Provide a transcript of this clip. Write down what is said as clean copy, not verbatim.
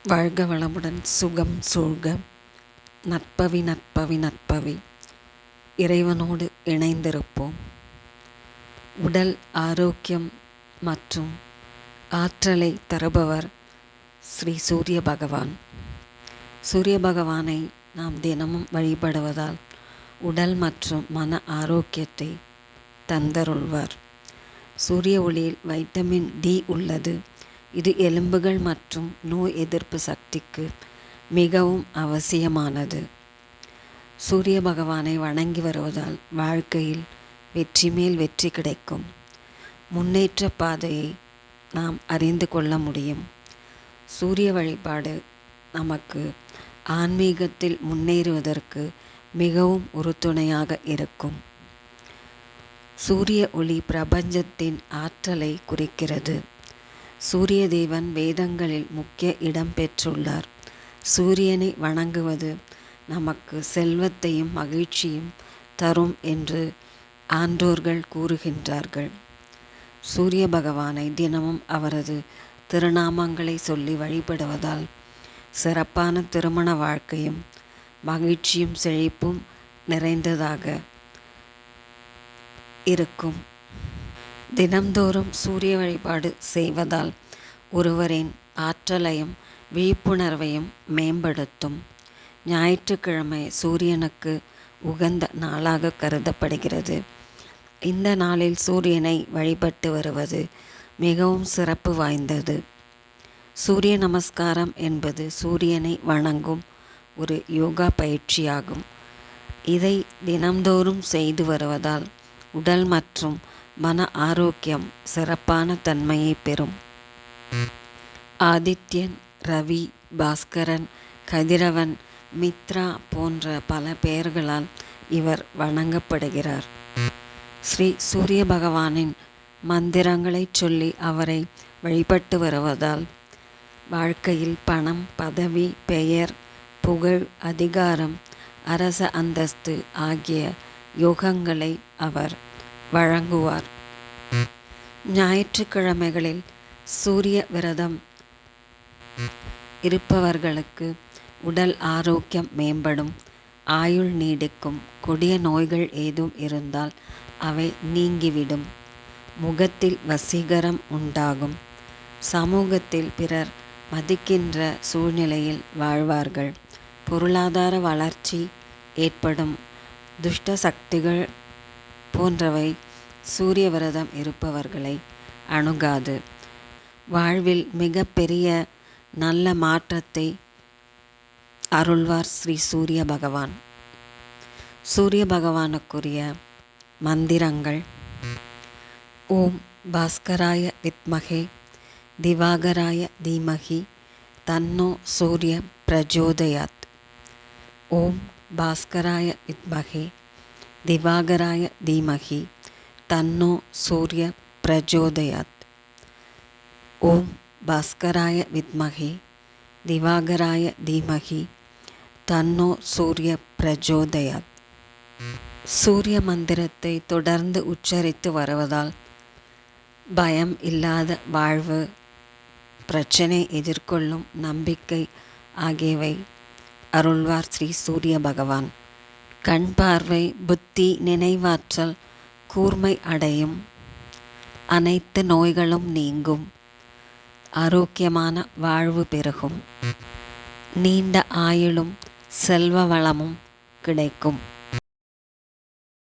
வாழ்க வளமுடன், சுகம் சூழ்க. நற்பவி நற்பவி நற்பவி. இறைவனோடு இணைந்திருப்போம். உடல் ஆரோக்கியம் மற்றும் ஆற்றலை தருபவர் ஸ்ரீ சூரிய பகவான். சூரிய பகவானை நாம் தினமும் வழிபடுவதால் உடல் மற்றும் மன ஆரோக்கியத்தை தந்தருள்வார். சூரிய ஒளியில் வைட்டமின் டி உள்ளது. இது எலும்புகள் மற்றும் நோய் எதிர்ப்பு சக்திக்கு மிகவும் அவசியமானது. சூரிய பகவானை வணங்கி வருவதால் வாழ்க்கையில் வெற்றி மேல் வெற்றி கிடைக்கும். முன்னேற்ற பாதையை நாம் அறிந்து கொள்ள முடியும். சூரிய வழிபாடு நமக்கு ஆன்மீகத்தில் முன்னேறுவதற்கு மிகவும் உறுதுணையாக இருக்கும். சூரிய ஒளி பிரபஞ்சத்தின் ஆற்றலை குறிக்கிறது. சூரிய தேவன் வேதங்களில் முக்கிய இடம் பெற்றுள்ளார். சூரியனை வணங்குவது நமக்கு செல்வத்தையும் மகிழ்ச்சியும் தரும் என்று ஆன்றோர்கள் கூறுகின்றார்கள். சூரிய பகவானை தினமும் அவரது திருநாமங்களை சொல்லி வழிபடுவதால் சிறப்பான திருமண வாழ்க்கையும் மகிழ்ச்சியும் செழிப்பும் நிறைந்ததாக இருக்கும். தினம்தோறும் சூரிய வழிபாடு செய்வதால் ஒருவரின் ஆற்றலையும் விழிப்புணர்வையும் மேம்படுத்தும். ஞாயிற்றுக்கிழமை சூரியனுக்கு உகந்த நாளாக கருதப்படுகிறது. இந்த நாளில் சூரியனை வழிபட்டு வருவது மிகவும் சிறப்பு வாய்ந்தது. சூரிய நமஸ்காரம் என்பது சூரியனை வணங்கும் ஒரு யோகா பயிற்சியாகும். இதை தினம்தோறும் செய்து வருவதால் உடல் மற்றும் மன ஆரோக்கியம் சிறப்பான தன்மையை பெறும். ஆதித்யன், ரவி, பாஸ்கரன், கதிரவன், மித்ரா போன்ற பல பெயர்களால் இவர் வணங்கப்படுகிறார். ஸ்ரீ சூரிய பகவானின் மந்திரங்களை சொல்லி அவரை வழிபட்டு வருவதால் வாழ்க்கையில் பணம், பதவி, பெயர், புகழ், அதிகாரம், அரச அந்தஸ்து ஆகிய யோகங்களை அவர் வழங்குவார். ஞாயிற்றுக்கிழமைகளில் சூரிய விரதம் இருப்பவர்களுக்கு உடல் ஆரோக்கியம் மேம்படும், ஆயுள் நீடிக்கும், கொடிய நோய்கள் ஏதும் இருந்தால் அவை நீங்கிவிடும், முகத்தில் வசீகரம் உண்டாகும், சமூகத்தில் பிறர் மதிக்கின்ற சூழ்நிலையில் வாழ்வார்கள், பொருளாதார வளர்ச்சி ஏற்படும், துஷ்ட சக்திகள் போன்றவை சூரிய விரதம் இருப்பவர்களை அணுகாது. வாழ்வில் மிக பெரிய நல்ல மாற்றத்தை அருள்வார் ஸ்ரீ சூரிய பகவான். சூரிய பகவானுக்குரிய மந்திரங்கள்: ஓம் பாஸ்கராய வித்மகே திவாகராய தீமகி தன்னோ சூரிய பிரஜோதயாத். ஓம் பாஸ்கராய வித்மகே திவாகராய தீமகி தன்னோ சூரிய பிரஜோதயாத். ஓம் பாஸ்கராய வித்மகே திவாகராய தீமகி தன்னோ சூரிய பிரஜோதயாத். சூரிய மந்திரத்தை தொடர்ந்து உச்சரித்து வருவதால் பயம் இல்லாத வாழ்வு, பிரச்சனை எதிர்கொள்ளும் நம்பிக்கை ஆகியவை அருள்வார் ஸ்ரீ சூரிய பகவான். கண் பார்வை, புத்தி, நினைவாற்றல் கூர்மை அடையும், அனைத்து நோய்களும் நீங்கும், ஆரோக்கியமான வாழ்வு பெருகும், நீண்ட ஆயுளும் செல்வ வளமும் கிடைக்கும்.